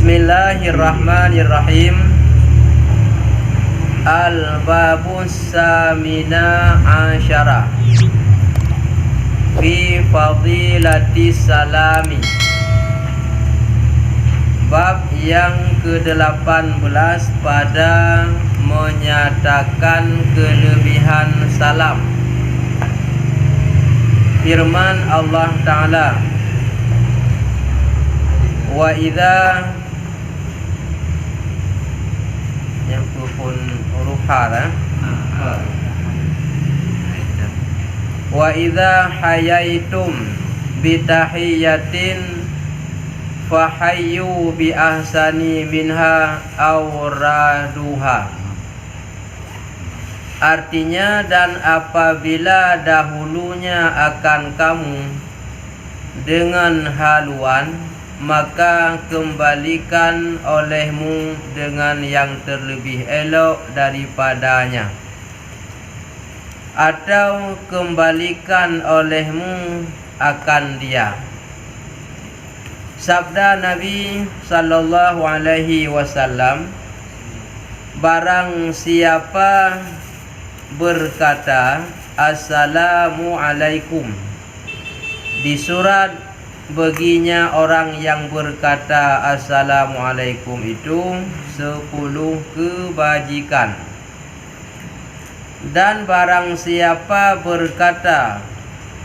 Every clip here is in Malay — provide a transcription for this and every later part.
Bismillahirrahmanirrahim. Al-babus samina asyara fi fadilatis salami. Bab yang ke-18 pada menyatakan kelebihan salam. Firman Allah Ta'ala, wa idza, yang pun huruf ha, wa idza hayaitum bitahiyatin fahayyu bi ahsani minha aw raduha. Artinya, dan apabila dahulunya akan kamu dengan haluan, maka kembalikan olehmu dengan yang terlebih elok daripadanya, atau kembalikan olehmu akan dia. Sabda Nabi sallallahu alaihi wasallam, barang siapa berkata assalamu alaikum di surat baginya orang yang berkata assalamualaikum itu 10 kebajikan. Dan barang siapa berkata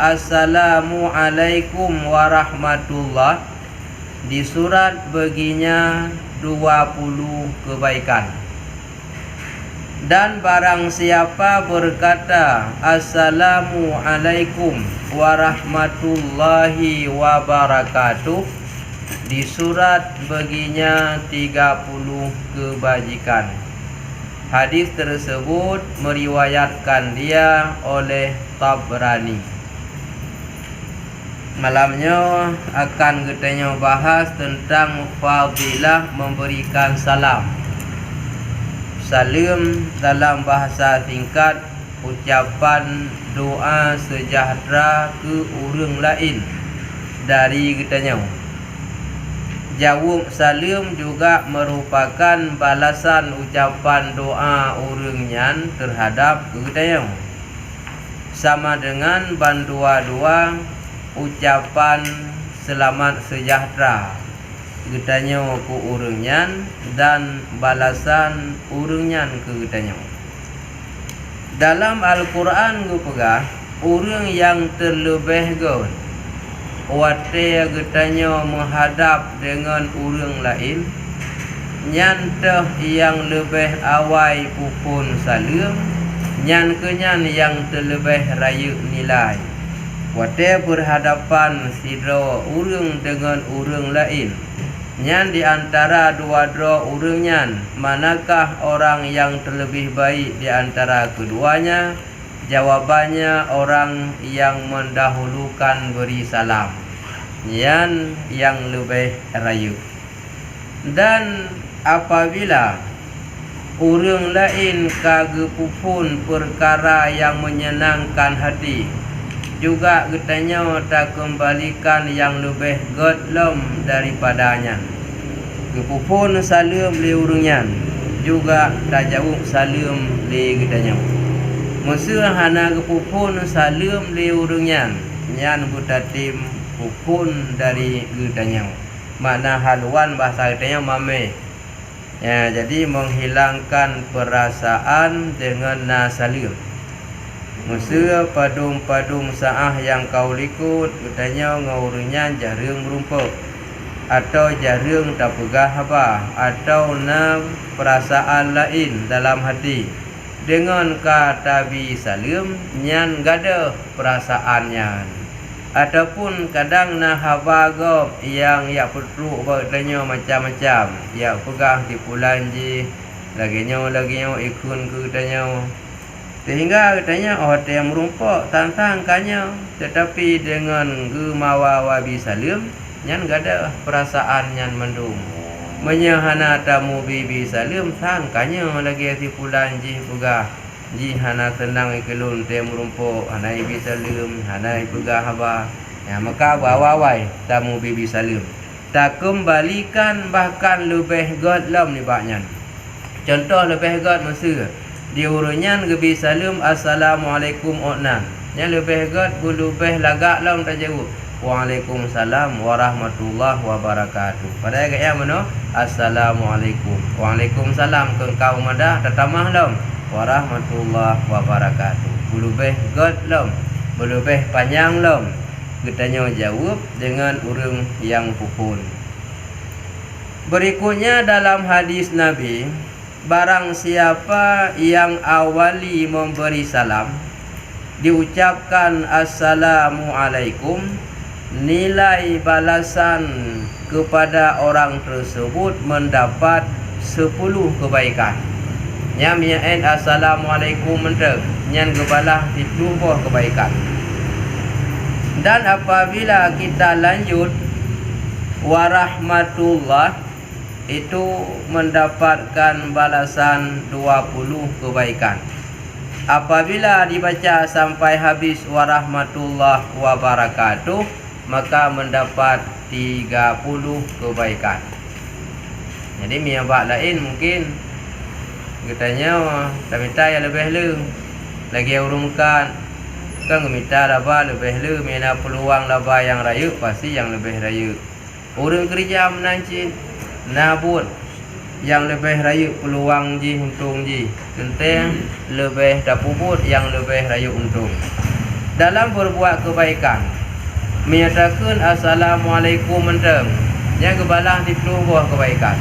assalamualaikum warahmatullah di surat baginya 20 kebaikan. Dan barang siapa berkata assalamualaikum warahmatullahi wabarakatuh di surat baginya 30 kebajikan. Hadis tersebut meriwayatkan dia oleh Tabrani. Malamnya akan kita bahas tentang fadilah memberikan salam. Salam dalam bahasa singkat ucapan doa sejahtera ke orang lain dari kitanya. Jawab salam juga merupakan balasan ucapan doa orangnya terhadap kitanya, sama dengan bandua-dua ucapan selamat sejahtera kitanya ke orangnya dan balasan orangnya ke kitanya. Dalam Al-Quran gupega orang yang terlebih gaun wate kitanya menghadap dengan orang lain nyantah yang lebih awai pupun salam nyan kenyan yang terlebih raya nilai. Wate berhadapan sidra orang dengan orang lain, nyan di antara dua-dua orangnya, manakah orang yang terlebih baik di antara keduanya? Jawabannya orang yang mendahulukan beri salam, nyan yang lebih rayu. Dan apabila orang lain kagepupun perkara yang menyenangkan hati, juga kitanya tak kembalikan yang lebih godlom daripadanya. Kepupun salam li urungnya, juga tak jawab salam li kitanya. Masa hana kepupun salam li urungnya, nyan butatim pupun dari kitanya. Makna haluan bahasa kitanya mame. Ya, jadi menghilangkan perasaan dengan nasalim. Masa padung-padung saah yang kau likut, katanya ngaurunya jarang merumpuk, atau jarang tak pegah apa, atau nam perasaan lain dalam hati. Dengan kata bi salim, nyan gada perasaannya. Ataupun kadang nah habagop yang ya perlu katanya macam-macam, ya pegah di pulan je, laginya ikun ke katanya. Sehingga katanya orang yang merumpuk tantang kanya, tetapi dengan gemawa wabi salim nyan gada perasaan nyan mendung. Menyahana tamu bibi salim sangkanya lagi si pulan ji pegah ji hana tenang ikelun te merumpuk hana ibi salim hana ipegah haba. Ya, maka bawawai tamu bibi salim. tak kembalikan bahkan lebih god lam ni baknya. Contoh lebih god masa diurunyan gebi salam assalamualaikum oknan. Yang lebih god lebih lagak lam tak jawab. Waalaikumsalam warahmatullahi wabarakatuh. Pada ayat yang mana? Assalamualaikum. Waalaikumsalam ke kau madah tatamah lam. Warahmatullahi wabarakatuh. Lebih god lam. Lebih panjang lam. Katanya jawab dengan urang yang pupun. Berikutnya dalam hadis Nabi, barang siapa yang awali memberi salam diucapkan assalamualaikum, nilai balasan kepada orang tersebut mendapat 10 kebaikan. Yang menyain assalamualaikum mentera yang kebalah 10 kebaikan. Dan apabila kita lanjut warahmatullah, itu mendapatkan balasan 20 kebaikan. Apabila dibaca sampai habis warahmatullah wabarakatuh, maka mendapat 30 kebaikan. Jadi miabak lain mungkin katanya tak minta yang lebih le lagi urungkan kan minta laba lebih le mina peluang laba yang raya pasti yang lebih raya. Orang kerja menancin nabut yang lebih raya peluang ji untung ji. Penting lebih dapubut yang lebih raya untung. Dalam berbuat kebaikan menyatakan assalamualaikum menteng yang kebalah di peluang kebaikan.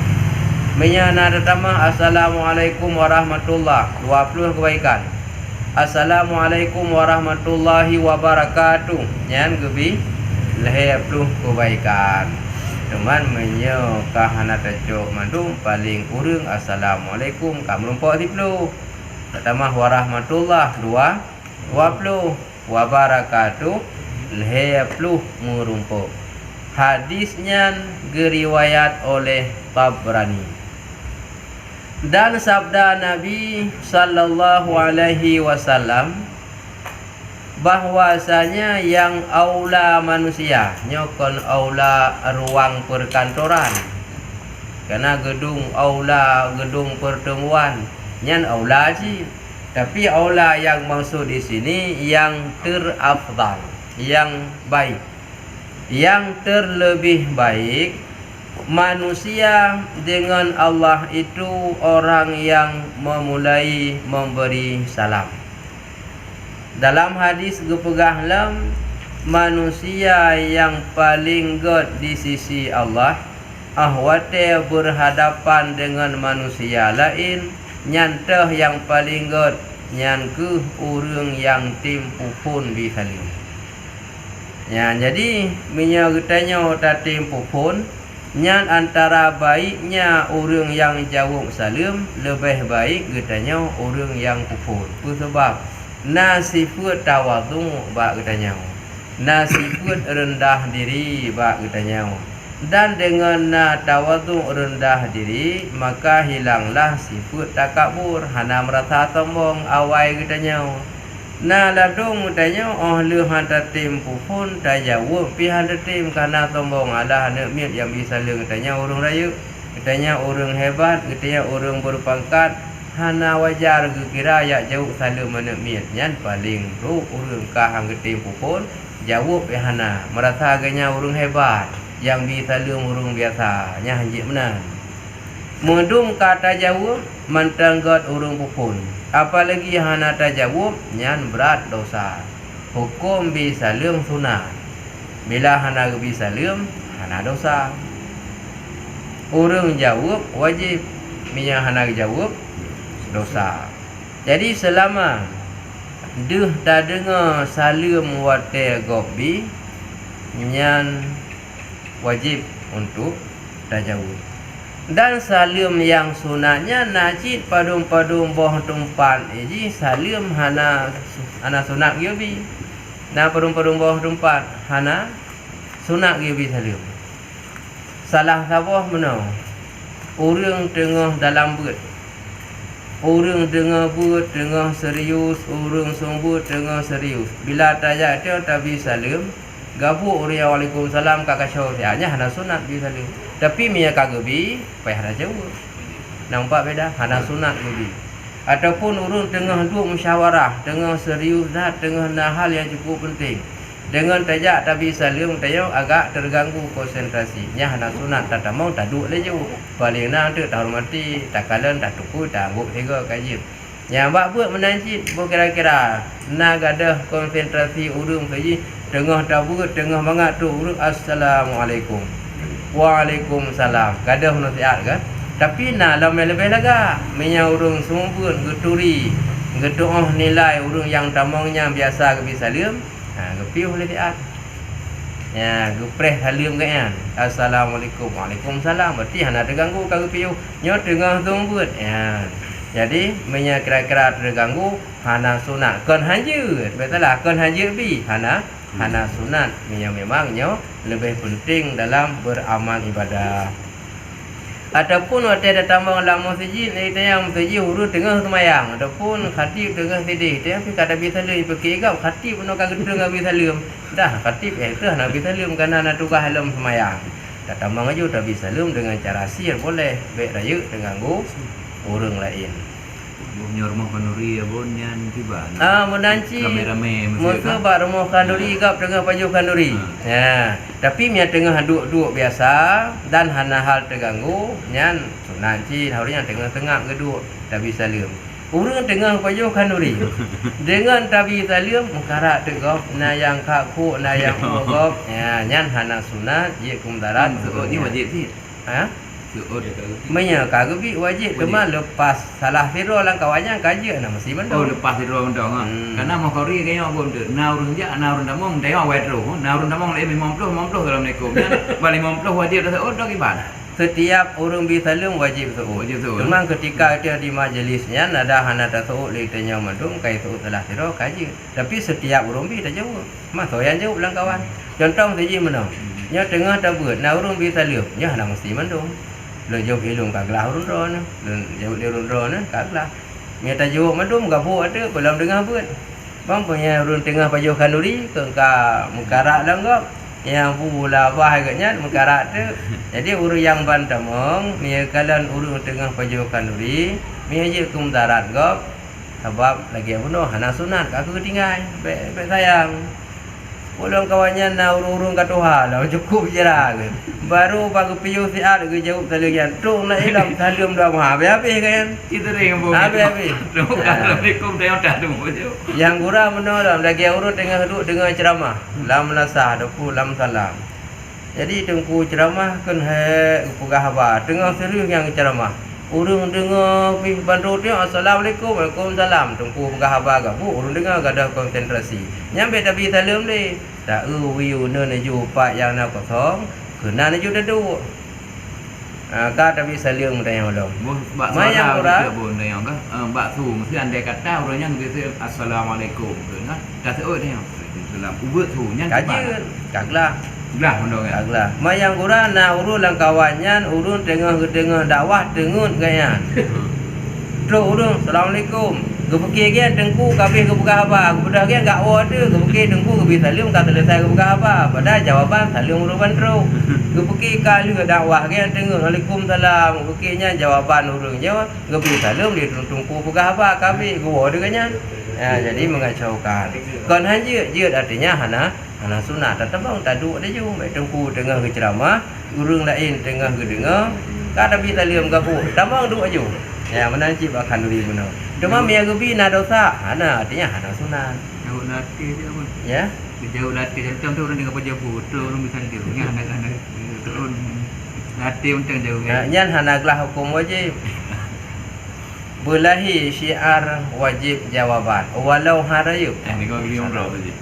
Menyana pertama assalamualaikum warahmatullahi 20 kebaikan. Assalamualaikum warahmatullahi wabarakatuh. Yang gebi leh 20 kebaikan. Teman menyo kahana tajuk mandum paling urang assalamualaikum kamu rompak 10. Pertama warahmatullahi 20 wabarakatuh leh 10 merompak. Hadisnya diriwayat oleh Tabrani. Dan sabda Nabi sallallahu alaihi wasallam bahwasanya yang aula manusia nyokon aula ruang perkantoran, karena gedung aula gedung pertemuan nyan aula sih, tapi aula yang maksud di sini yang terafdal, yang baik, yang terlebih baik. Manusia dengan Allah itu orang yang memulai memberi salam. Dalam hadis gepegah lam, manusia yang paling god di sisi Allah ahwate berhadapan dengan manusia lain nyantah yang paling god nyan ke urang yang timpu pun bisalim. Ya, jadi minyak getanya tak timpu pun nyan antara baiknya orang yang jawab salam lebih baik katanya orang yang kufur. Sebab nasifat tawadhu bak katanya. Nasifat rendah diri bak katanya. Dan dengan tawadhu rendah diri maka hilanglah sifat takabur, hana merasa sombong awai katanya. Ladung tanya le hantar tim pun tak jawab pi hantar tim karena sombong alah anak miat yang bisa le katanya orang raya, katanya orang hebat, katanya orang berpangkat, hana wajar kira ya jauh salam anak miat nyan paling ru orang kahang tim pun jawab pi hana merasa agaknya orang hebat yang bisa le orang biasa nya hanjit menan. Mudum kata jawab mantanggot orang pun. Apalagi hana tajawub nyan berat dosa. Hukum bisalam sunat. Bila hana bisalam hana dosa. Orang jawab wajib, minyak hana jawab dosa. Jadi selama deh tak dengar salam wate gobi nyan wajib untuk tajawub. Dan salam yang sunatnya najid padum-padum boh tumpan ji salam hana sunat gyobi. Na padum-padum boh tumpan hana sunat gyobi salam. Salah sabah menau. Orang tengah dalam beut. Orang tengah beut tengah serius, orang sombut tengah serius. Bila tajak dia tak bi salam, Gabu uri waalaikumsalam kakak syau nya hana sunat bi salim. Tapi mia kagebi payah ada jauh. Nampak beda hana sunat gebi. Ataupun urun tengah dua musyawarah, tengah serius dah, tengah hal yang cukup penting. Dengan tajak tapi salim tayo agak terganggu konsentrasi. Nya hana sunat tak mau tak duk le jauh. Paling nang tu tak hormati, tak kalen tak tuku tak angguk tiga kaji. Yang buat menanjit kira-kira nak ada konsentrasi urung saji tengah tabut tengah bangat tu urung assalamualaikum. Waalaikumsalam. Gadah nasihat kan? Tapi nak lebih laga. Menya urung sumpun geturi, gedoh nilai urung yang tamangnya biasa ke salim. Gepiuh nasihat. Ya, gepreh salim kan. Assalamualaikum. Waalaikumsalam. Berarti hana terganggu ka gepiuh. Nyo tengah sumpun. Ya. Jadi menya kira-kira terganggu hana sunat. Kon hanjut. Betul lah kon hanjut bi hana sunat. Memangnya lebih penting dalam beramal ibadah. Ataupun ada tambang dalam masjid ni yang masjid huru tengah semayang ataupun khatib tengah sedih tapi kata bisa le pakai gap khatib pun akan gedung habis salim dah khatib tu nak habis salim kerana nak tukar halam semayang tak tambang aja tak bisa salim dengan cara sir boleh baik raya terganggu orang lain. Punya rumah kanuri abon yang tiba. Menanci. Rame-rame masa bak rumah kanuri gap tengah pajuh kanuri. Ya, tapi mia tengah duduk biasa dan hana hal terganggu nyan nanci harusnya tengah-tengah geduk tak bisa salim. Urang tengah pajuh kanuri. Dengan tabi salim mengkarak tegap na yang kaku na yang gop. Ya, nyan hana sunat ye kumdarat. Ni wajib sih. Menya kagebi wajib cuma lepas salah firo lang kawannya kaje na mesti mendong. Lepas firo mendong ah. Karena mau kori kaya abon tu. Na urang ja na urang damong tengok wetro. Na urang damong le 50 Assalamualaikum. Balik 50 wajib dah dak ibadah. Setiap orang bisalim wajib su'ud. Cuma ketika dia di majlisnya ada hana tasawuf li tanya mandum kai su'ud salah firo kaje. Tapi setiap orang bi tak jawab. Mas yang jawab lang kawan. Contoh saja mana? Nya tengah tabut na urang bisalim. Nya hana mesti mandum. Lo jauh ilung kaglah urun ron, jauh ilung ron kaglah. Mia tajuk madum gapo ada kolam dengar buat. Bang punya urun tengah pajuh kanuri ke mengkarak langgap. Yang pula bah agaknya mengkarak tu. Jadi urun yang bantamong mia kalan urun tengah pajuh kanuri, mia je kumdarat gap. Sebab lagi bunuh hana sunat aku ketinggal. Baik sayang. Ulang kawannya na urung katuha lah cukup je lah ke. Baru pagi piu siat ke jauh talian. Tung nak hilang salim dah habis kan. Itu ring bom. Habis. Assalamualaikum dah dah tu. Yang kurang menolong lagi urut tengah duduk dengan ceramah. Lam nasah depu lam salam. Jadi tengku ceramah kan he pegah apa. Tengah serius yang ceramah. Urung dengar pi bantu dia assalamualaikum waalaikumsalam tungku pegah apa gak bu urung dengar gak ada konsentrasi nyampe tapi salam le tak wiu ne ju pak yang nak kosong kena ne ju duduk ka tapi salam tanya belum mayang ora bon yang kan bak tu mesti andai kata orangnya gitu assalamualaikum kan kata dia dalam ubut tu nya kaje kaglah lah mendong ya. Aglah. Mayang kurang na urun lang kawannya urun tengah dakwah tengut gayan. Terus urun assalamualaikum. Gepeki gian tengku kabeh kebuka apa? Kebudah gian gak water gepeki tengku kebi salim ka selesai kebuka apa? Padahal jawaban salim uruban terus. Gepeki kali dakwah gian tengut waalaikumsalam. Gepekinya jawaban urun jawab gepi salim di tengku kebuka apa? Kabeh ke water ganyan. Ya, jadi mengacaukan. Kon hanjut artinya hana sunat tetap bang tak duduk dia je mai tengku tengah ke ceramah urang lain tengah ke dengar kada bi salim gapo tambang duduk aja ya menanci bahkan duri benar cuma mia gebi na dosa hana artinya hana sunat jauh lati dia pun ya jauh lati macam tu orang dengan pajabu tu orang bisa dia anak-anak turun lati macam jauh nyan hana gelah hukum wajib belahi syiar wajib jawaban walau harayu ni kau beli umrah tu je.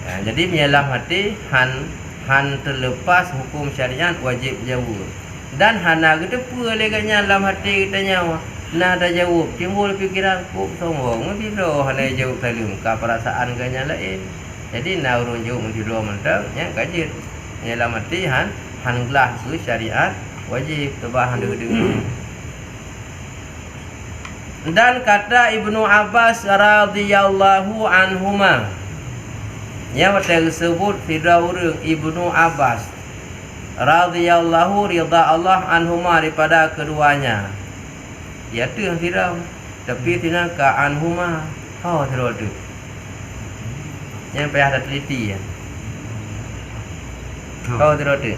Jadi menyelam hati han terlepas hukum syariat wajib jawab. Dan hana kita pula leganya dalam hati kita nyawa. Nah dah jawab timbul fikiran kok sombong mesti hana jawab salim ka perasaan ganya lain. Jadi na urun jawab mesti do mentang nya kajit. Menyelam hati han gelah su syariat wajib tebahan dengar. Dan kata Ibnu Abbas radhiyallahu anhuma Yang tersebut Firdaus Ibnu Abbas radhiyallahu ridha Allah anhuma daripada keduanya. Ya tu Firdaus. Tapi tina ka anhuma. Oh terus tu. Yang payah ada teliti ya. Oh terus tu.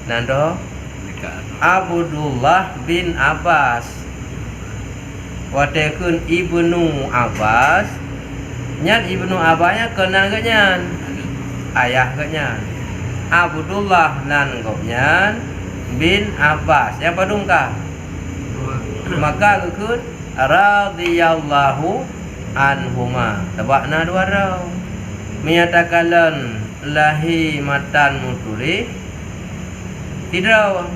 Nando Abdullah bin Abbas watekun Ibnu Abbas nyan Ibnu Abbasnya kenal kenyan ayah kenyan Abdullah nan gopnyan bin Abbas yang padungkah maka kekun radhiyallahu anhuma tabakna dua rau menyatakan lahi matan mutuli tidak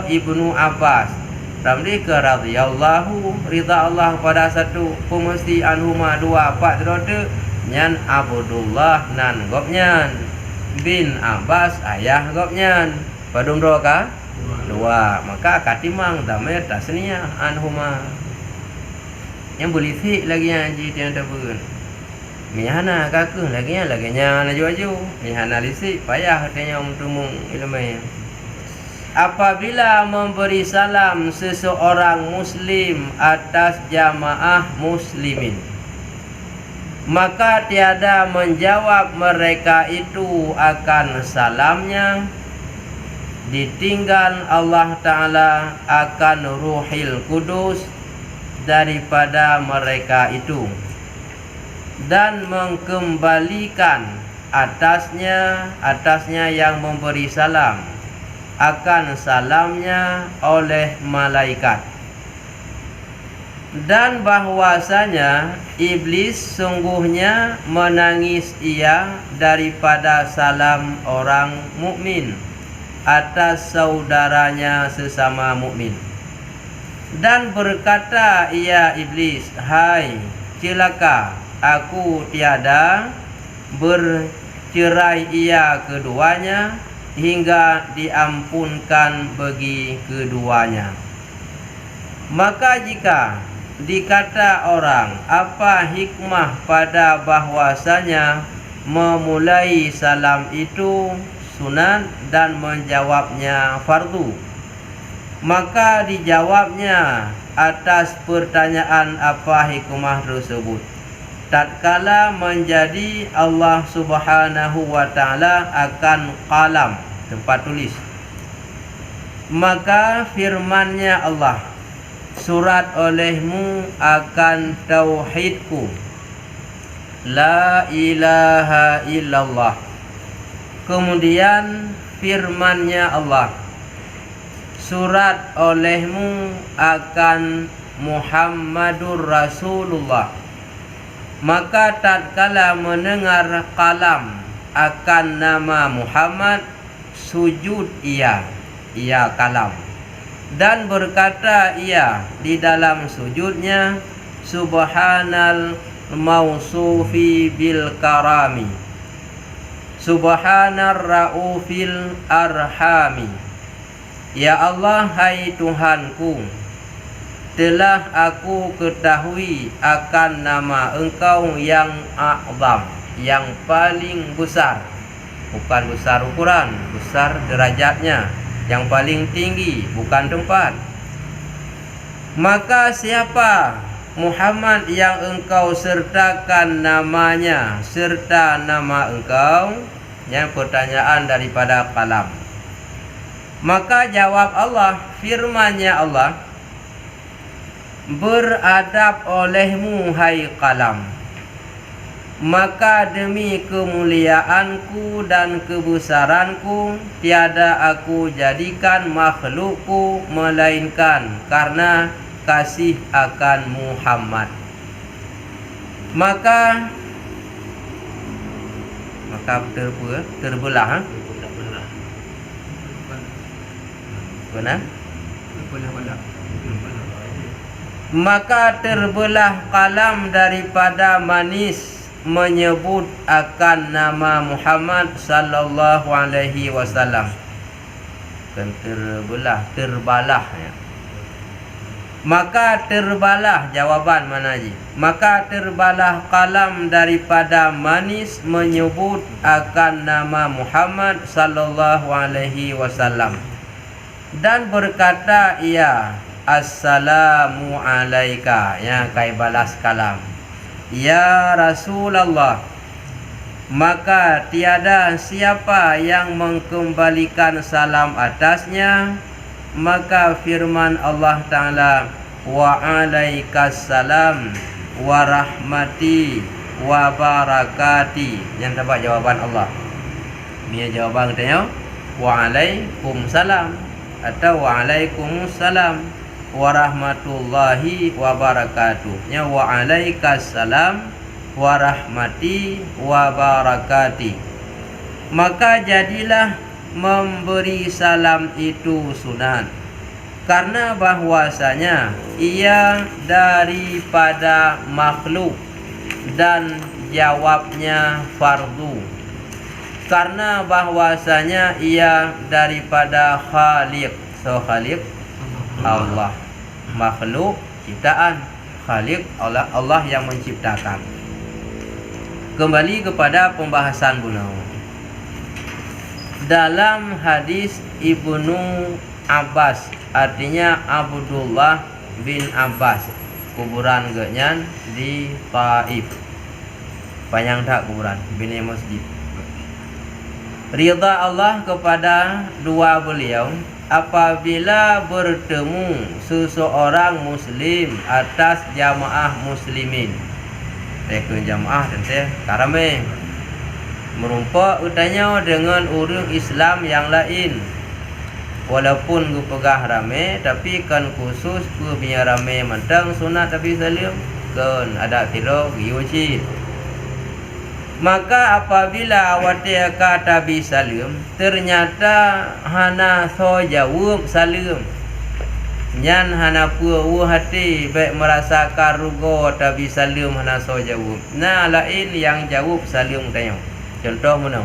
Ibnu Abbas ramli ke radhiyallahu ridha Allah pada satu pemesti anhuma dua pak terode nyan Abdullah nan gopnyan bin Abbas ayah gopnyan padung dua dua maka katimang damai tasniah anhuma yang boleh fik lagi anji tiang tabun mihana kakun laginya na juaju mihana lisik payah katanya umtumung ilmu. Apabila memberi salam seseorang muslim atas jamaah muslimin maka tiada menjawab mereka itu akan salamnya ditinggal Allah Ta'ala akan Ruhil Kudus daripada mereka itu dan mengkembalikan atasnya yang memberi salam akan salamnya oleh malaikat dan bahwasanya iblis sungguhnya menangis ia daripada salam orang mukmin atas saudaranya sesama mukmin dan berkata ia iblis hai celaka aku tiada bercerai ia keduanya hingga diampunkan bagi keduanya. Maka jika dikata orang apa hikmah pada bahwasanya memulai salam itu sunat dan menjawabnya fardu, maka dijawabnya atas pertanyaan apa hikmah tersebut tatkala menjadi Allah Subhanahu wa taala akan qalam tempat tulis maka firman-Nya Allah surat olehmu akan tauhidku la ilaha illallah kemudian firman-Nya Allah surat olehmu akan Muhammadur Rasulullah maka tatkala mendengar kalam akan nama Muhammad sujud ia kalam dan berkata ia di dalam sujudnya subhanal mausufi bil karami subhanar raufil arhami ya Allah hai Tuhanku telah aku ketahui akan nama Engkau yang a'zam, yang paling besar. Bukan besar ukuran, besar derajatnya, yang paling tinggi, bukan tempat. Maka siapa Muhammad yang Engkau sertakan namanya serta nama Engkau? Yang pertanyaan daripada kalam. Maka jawab Allah, firman-Nya Allah, beradab olehmu hai kalam maka demi kemuliaanku dan kebesaranku tiada aku jadikan makhlukku melainkan karena kasih akan Muhammad maka terbelah benar maka terbelah kalam daripada manis menyebut akan nama Muhammad sallallahu alaihi wasallam. Kan terbelah, terbalah ya. Maka terbalah jawaban mana ji? Maka terbalah kalam daripada manis menyebut akan nama Muhammad sallallahu alaihi wasallam. Dan berkata ia, assalamu alaika, ya kai balas kalam. Ya Rasulullah, maka tiada siapa yang mengkembalikan salam atasnya. Maka firman Allah Ta'ala, wa alaikassalam wa rahmati wa barakati. Yang dapat jawaban Allah. Ini jawaban katanya, wa alaikumsalam atau wa alaikumussalam wa rahmatullahi wa barakatuh. Ya wa alaikassalam wa rahmati wa barakati. Maka jadilah memberi salam itu sunat, karena bahwasanya ia daripada makhluk dan jawabnya fardu. Karena bahwasanya ia daripada khaliq. So khaliq Allah, makhluk ciptaan. Khaliq Allah yang menciptakan. Kembali kepada pembahasan bunau. Dalam hadis Ibnu Abbas, artinya Abdullah bin Abbas, kuburan genyan di Taif. Panjang tak kuburan bini masjid. Ridha Allah kepada dua beliau apabila bertemu seseorang muslim atas jamaah muslimin. Rekun jamaah dan teh karame merumpak utanya dengan orang Islam yang lain. Walaupun gue pegah rame, tapi kan khusus gue punya rame mantang sunat tapi salim kan ada tiro giuci. Maka apabila awate kata bi salim, ternyata hana so jawab salim. Nyan hana pu hati baik merasa karugo tapi salim hana so jawab. Nah lain yang jawab salim tanya. Contoh mana?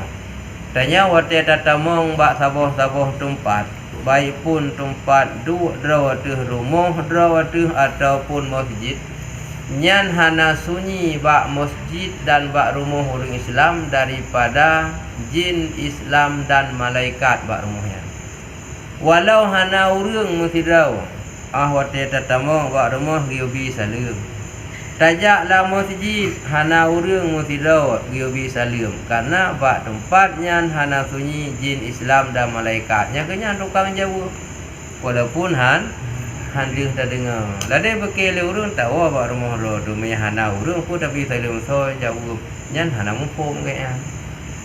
Tanya wate tatamong bak saboh-saboh tempat. Baik pun tempat dua tuh rumah, dua tuh ataupun masjid. Nyan hana sunyi bak masjid dan bak rumah orang Islam daripada jin Islam dan malaikat bak rumahnya. Walau hana urang musirau, wate tatamong bak rumah giobi salim. Tajaklah masjid hana urang musirau giobi salim, karena bak tempatnya hana sunyi jin Islam dan malaikatnya kenya tukang jauh. Walaupun handih dah dengar. Ladai bekele urang tahu bak rumah lo dumai hana urang pun tapi salim so jauh. Nyan hana mumpung kaya.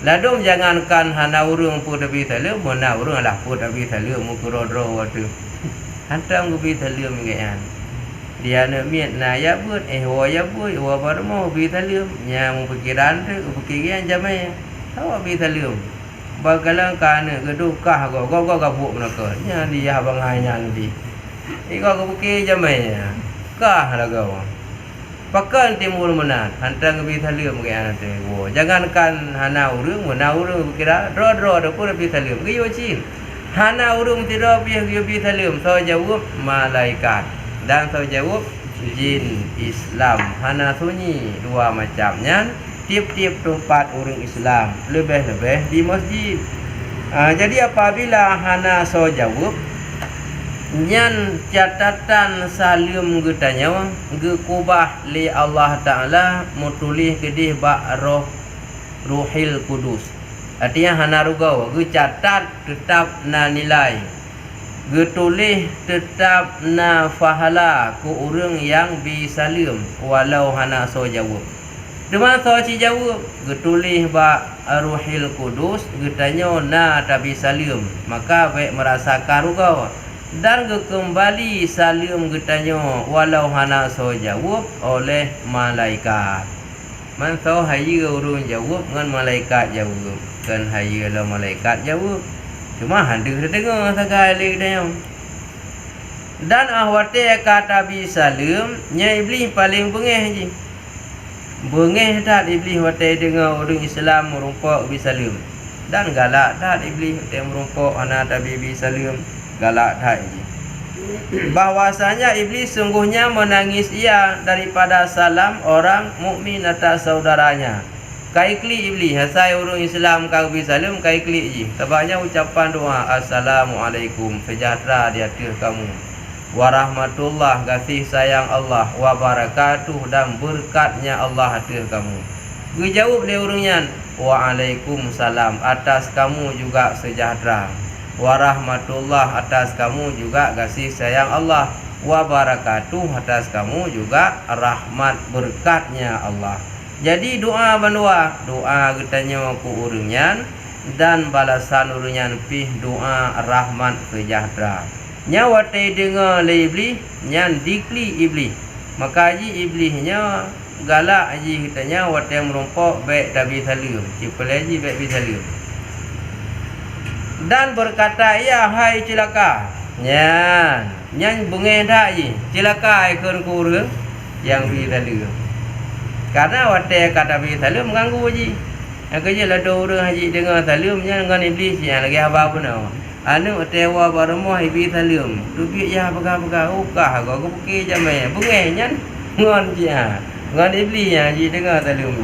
Ladom jangankan hana urang pun tapi salim, mana urang lah pun tapi salim mukuro-dro waktu. Hantang gubi salim kaya. Dia nak miat na ya buat ya buat baru mau bi salim nya mu pikiran tu pikiran jamai tahu bi salim bagalang kana kedukah go gabuk nak nya dia abang hanya nanti iko go pikir jamai kah lah kau pakan timur menat hantang bi salim ke ana tu jangankan hana urang pikira ro pun bi salim ke yo cin hana urang tidak bi salim so jawab malaikat dan so jawab jin Islam. Hana sunyi dua macamnya. Tiap-tiap tempat orang Islam lebih-lebih di masjid. Jadi apabila hana so jawab, nyan catatan salim getanya gekubah li Allah Ta'ala mutulih kedih bak ruhil kudus. Artinya hana rugau gecatat tetap na nilai, getulih tetap na fahala ku orang yang bisalim walau hana so jawab. Demang so ci jawab getulih ba ruhil kudus getanya na tabi salim, maka baik merasa karugau dan kembali salim getanya walau hana so jawab oleh malaikat. Man so hayu urung jawab ngan malaikat jawab, kan hayu la malaikat jawab. Cuma handu dengar sekali dia. Dan ahwate kata bi salim, nya iblis paling bengeh je. Bengeh tak iblis wate dengar orang Islam merumpak bi salim. Dan galak tak iblis wate merumpak anak tabi bi salim, galak tak je. bahwasanya iblis sungguhnya menangis ia daripada salam orang mukmin atas saudaranya. Kaikli iblis hasai orang Islam kau bi salam kaikli je. Sebabnya ucapan doa assalamualaikum, sejahtera di atas kamu. Warahmatullah, kasih sayang Allah, wabarakatuh, dan berkatnya Allah atas kamu. Dijawab oleh orangnya, waalaikumsalam, atas kamu juga sejahtera. Warahmatullah, atas kamu juga kasih sayang Allah. Wabarakatuh, atas kamu juga rahmat berkatnya Allah. Jadi doa bandua, doa getanya ku urunyan dan balasan urunyan pih doa rahmat sejahtera. Nyawa te dengar le iblis, nyan dikli iblis. Maka ji iblisnya galak ji katanya wat yang merompok baik tabi salim. Cipelaji baik bi salim. Dan berkata, ya hai celaka. Nyan bengeh dak ji. Celaka ikon ku urung yang bi salim. Karena watai kata bi salim mengganggu haji. Yang kerja lah dua orang haji dengan salimnya dengan iblis yang lagi apa pun nama. Anu tewa barumah bi salim. Dubi ya pegang-pegang ukah aku pergi jamai. Bungenya ngon dia. Ngon iblis yang haji dengan salim.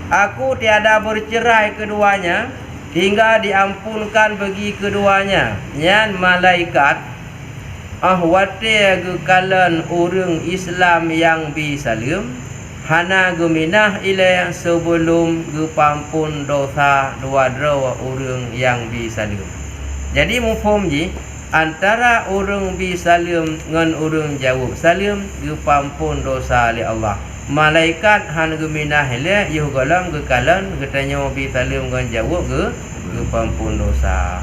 Aku tiada bercerai keduanya hingga diampunkan bagi keduanya. Nyan malaikat wate gekalan orang Islam yang bisalim hana geminah ilai sebelum gepampun dosa dua orang yang bisalim. Jadi mufhum ji antara orang bisalim dengan orang jawab salim gepampun dosa oleh Allah. Malaikat han geminah ilai yugalam gekalan getanya bisalim dengan jawab gepampun dosa.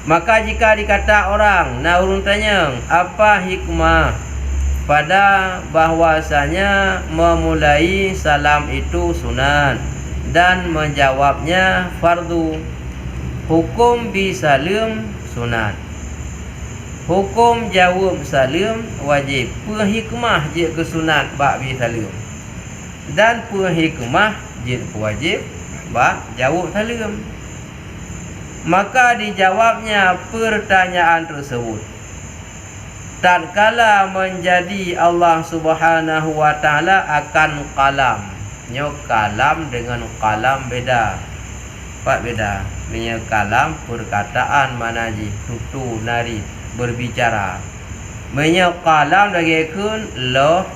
Maka jika dikata orang, nah urung tanya, apa hikmah pada bahwasanya memulai salam itu sunat dan menjawabnya fardu. Hukum bisalim sunat. Hukum jawab salim wajib. Apa hikmah je ke sunat bak bisalim. Dan apa hikmah je wajib bak jawab salim. Maka dijawabnya pertanyaan tersebut tatkala menjadi Allah Subhanahu wa taala akan kalam. Nyo kalam dengan kalam beda. Pak beda. Nyo kalam perkataan manaji tutu nari berbicara. Menyo kalam bagaikan loh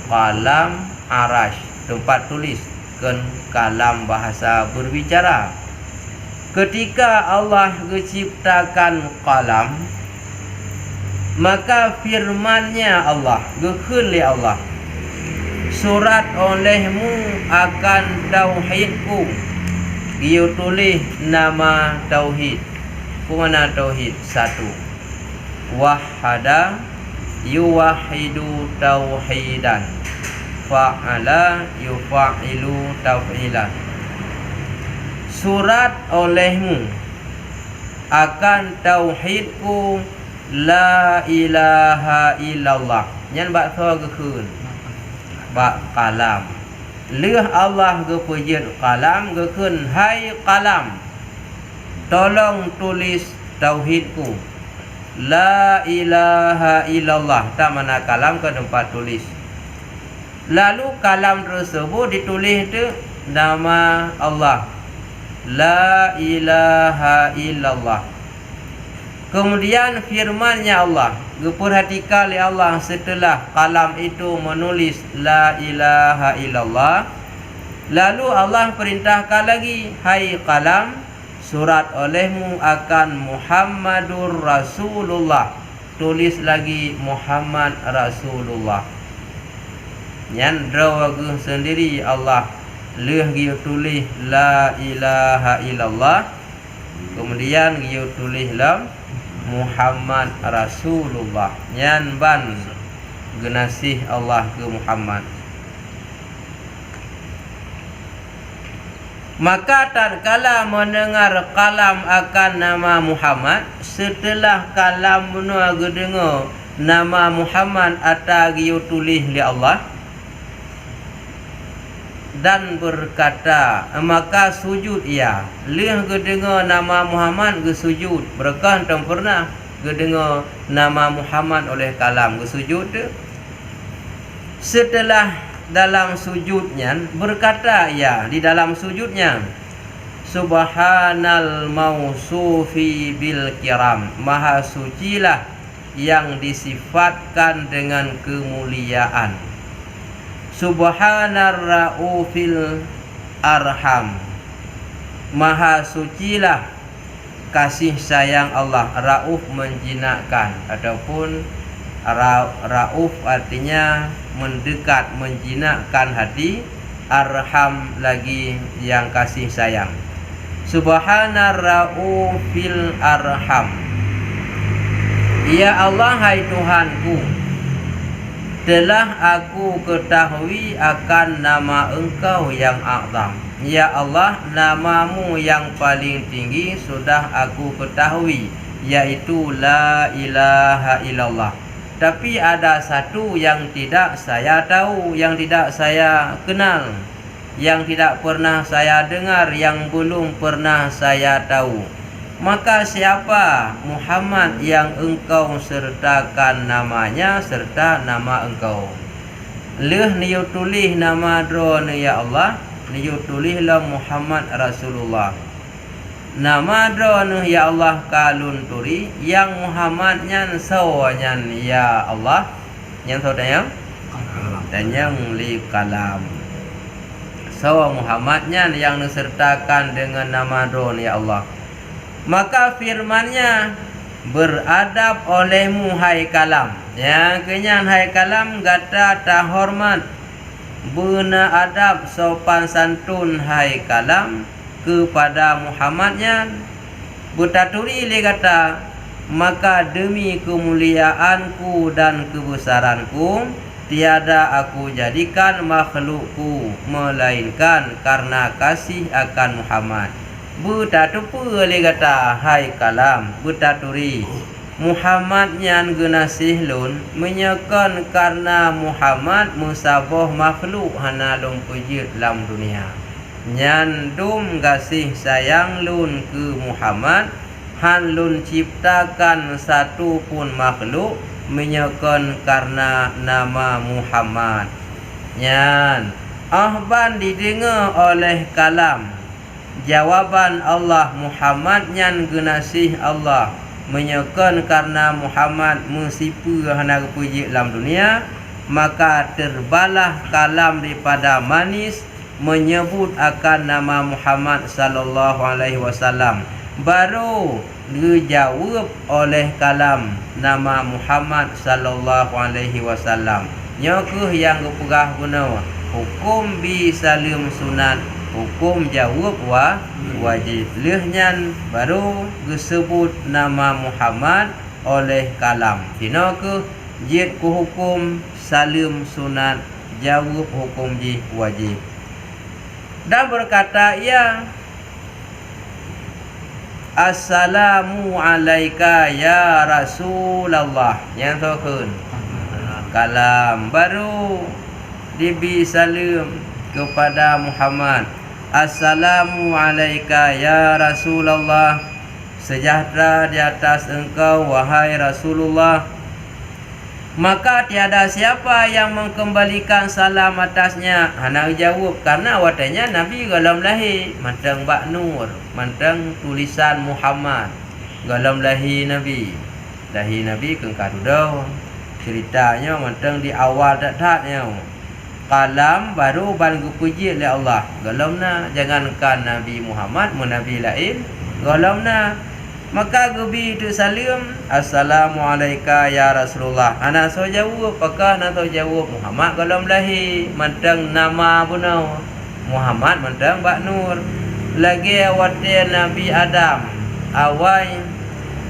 kalam arash tempat tulis kan kalam bahasa berbicara. Ketika Allah menciptakan kalam, maka firman-Nya Allah, gekeli Allah. Surat olehmu akan tauhidku. Dia tulis nama tauhid. Kumana tauhid? Satu. Wahada yuwahidu tauhidan. Fa'ala yufa'ilu tauhidan. Surat olehmu akan tauhidku la ilaha illallah. Nyan bak so gekun bak kalam. Leh Allah gepujit kalam gekun hai kalam. Tolong tulis tauhidku. La ilaha illallah. Tak mana kalam ke tempat tulis. Lalu kalam tersebut ditulis tu nama Allah. La ilaha illallah. Kemudian firman-Nya Allah, diperhatikan oleh Allah setelah kalam itu menulis la ilaha illallah. Lalu Allah perintahkan lagi, hai kalam, surat olehmu akan Muhammadur Rasulullah. Tulis lagi Muhammad Rasulullah. Nyan drawagu sendiri Allah leh dia tulis la ilaha illallah. Kemudian dia tulis lam Muhammad Rasulullah. Nyan ban genasih Allah ke Muhammad. Maka tatkala mendengar kalam akan nama Muhammad, setelah kalam menua dengar nama Muhammad atau dia tulis oleh Allah, dan berkata, maka sujud ia. Leh ke dengar nama Muhammad ke sujud. Mereka tak pernah gedengar nama Muhammad oleh kalam ke sujud tu. Setelah dalam sujudnya berkata ia di dalam sujudnya, Subhanal mausufi bil kiram, maha sucilah yang disifatkan dengan kemuliaan. Subhanar raufil arham, maha sucilah kasih sayang Allah. Rauf menjinakkan ataupun rauf artinya mendekat, menjinakkan hati. Arham lagi yang kasih sayang. Subhanar raufil arham, ya Allah, hai Tuhanku, telah aku ketahui akan nama Engkau yang azam. Ya Allah, namamu yang paling tinggi sudah aku ketahui, yaitu La ilaha illallah. Tapi ada satu yang tidak saya tahu, yang tidak saya kenal, yang tidak pernah saya dengar, yang belum pernah saya tahu. Maka siapa Muhammad yang engkau sertakan namanya serta nama engkau? Leh niyo tulis nama drone ya Allah, niyo tulislah Muhammad Rasulullah. Nama drone ya Allah kalun turi, yang Muhammad nyan sawanyan ya Allah, yang saudanya dan yang li kalam. Sawa Muhammad nyan yang disertakan dengan nama drone ya Allah. Maka firmannya, beradab olehmu hai kalam. Ya, kenyan hai kalam gata tahormat, bena adab sopan santun hai kalam kepada Muhammadnya. Bertaturi le kata, maka demi kemuliaanku dan kebesaranku tiada aku jadikan makhlukku melainkan karena kasih akan Muhammad. Bertatupu le kata hai kalam, bertaturi Muhammad nyan genasih lun menyekan karena Muhammad musabah makhluk hana long pujit dalam dunia. Nyan dum kasih sayang lun ke Muhammad, han lun ciptakan satu pun makhluk menyekan karena nama Muhammad. Nyan ahban didengar oleh kalam jawaban Allah, Muhammad nyan genasih Allah menyekan karena Muhammad mensipu hana puji dalam dunia. Maka terbalah kalam daripada manis menyebut akan nama Muhammad sallallahu alaihi wasallam. Baru dijawab oleh kalam nama Muhammad sallallahu alaihi wasallam. Nyokuh yang kepegah guna hukum bi salim sunat, hukum jawab wajib. Lehnya baru disebut nama Muhammad oleh kalam. Dina ke jid ku hukum salim sunat, jawab hukum ji wajib. Dan berkata ia, Assalamu alaika ya Rasulullah. Yang tokun kalam baru dibi salim kepada Muhammad. Assalamu alaika ya Rasulullah, sejahtera di atas engkau wahai Rasulullah. Maka tiada siapa yang mengkembalikan salam atasnya. Hana jawab karena watanya Nabi galam lahir mantang bak nur, mantang tulisan Muhammad galam lahir Nabi. Lahir Nabi kengkarudau. Ceritanya mantang di awal tak-taknya. Kalam baru ban puji oleh Allah. Galamna jangankan Nabi Muhammad menabi lain, galamna. Maka gebi tu salim, Assalamu alaika ya Rasulullah. Anak so jawab, apakah nak so jawab Muhammad galam lahir mantang nama bunau Muhammad mantang bak nur. Lagi wate Nabi Adam awai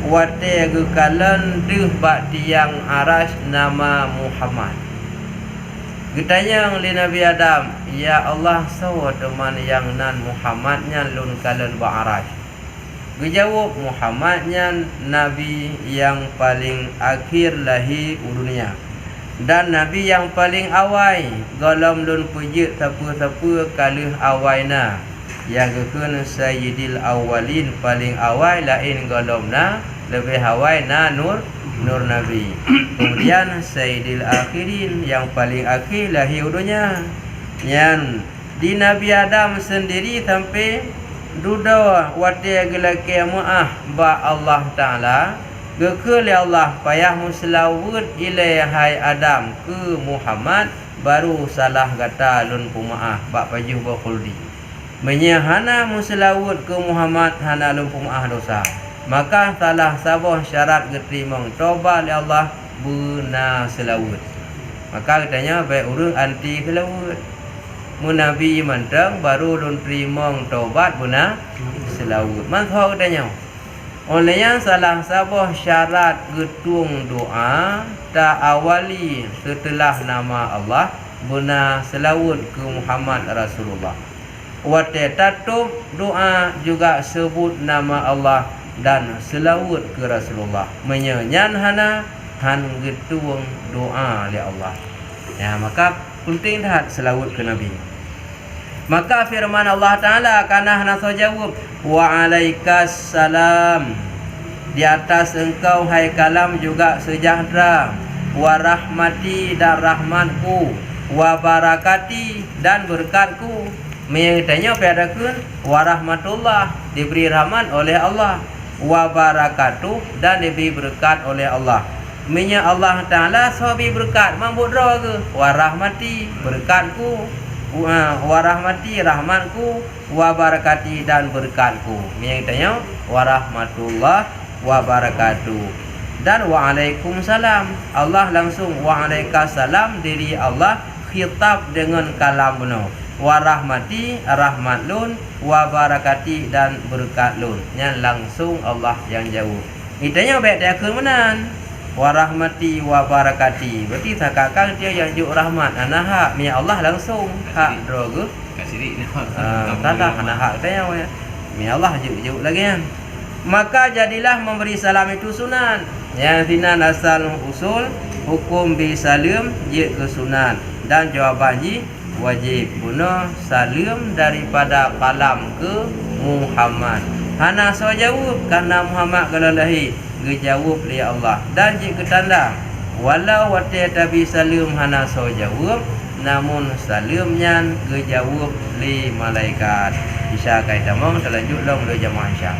wate gekalan deh bak tiang aras nama Muhammad. Getanya oleh Nabi Adam, ya Allah sawa teman yang nan Muhammadnya lun kalan bak aras. Dijawab Muhammadnya Nabi yang paling akhir lahir dunia dan Nabi yang paling awal galam lun pujit siapa-siapa kalih awaina yang kekun sayyidil awalin paling awal lain galamna lebih hawai nur Nabi. Kemudian Sayyidil Akhirin, yang paling akhir lahir dunia. Yang di Nabi Adam sendiri sampai duda wati gelake maah ba Allah Taala gekele Allah payah muslawud ilai hai Adam ke Muhammad baru salah kata lun pumaah bak pajuh ba khuldi menyahana muslawud ke Muhammad hana lun pumaah dosa, maka salah sabah syarat getimong toba li Allah buna selawud. Maka katanya baik urang anti selawud mun Nabi mantang baru lun trimong tobat buna selawud. Maka katanya oleh yang salah sabah syarat getung doa ta awali setelah nama Allah buna selawud ke Muhammad Rasulullah. Wate tatub doa juga sebut nama Allah dan selawud ke Rasulullah. Menyanyan hana han getung doa li Allah. Ya, maka penting dah selawud ke Nabi. Maka firman Allah Taala kana hana so jawab wa alaikas salam, di atas engkau hai kalam juga sejahtera, wa rahmati dan rahmatku, wa barakati dan berkatku. Menyanyinya pada wa rahmatullah, diberi rahmat oleh Allah, wa barakatuh dan diberi berkat oleh Allah. Menya Allah Taala sahabi berkat mambudra ke wa rahmati berkatku, wa rahmati rahmatku, wa barakati dan berkatku. Menyanyinya wa rahmatullah wa barakatuh dan wa alaikumussalam. Allah langsung wa alaikasalam, diri Allah khitab dengan kalam benar. Wa rahmati rahmat lun, wa barakati dan berkat lun. Yang langsung Allah yang jauh. Itanya baik dia ke menan. Wa rahmati wa barakati. Berarti takkan dia yang juk rahmat. Anah mi Allah langsung hak droga. Kat sini. Tadah anah hak tanya ya. Mi Allah juk lagi kan. Maka jadilah memberi salam itu sunan. Yang sinan asal usul hukum bi salim je ke sunan dan jawaban ji wajib guna salim daripada kalam ke Muhammad. Hana so jawab karena Muhammad kalau lahir gejawab li Allah dan jika tanda walau wati tabi salim hana so jawab namun salimnya gejawab li malaikat. Isya kaitamong selanjutnya lo jamaah Isya.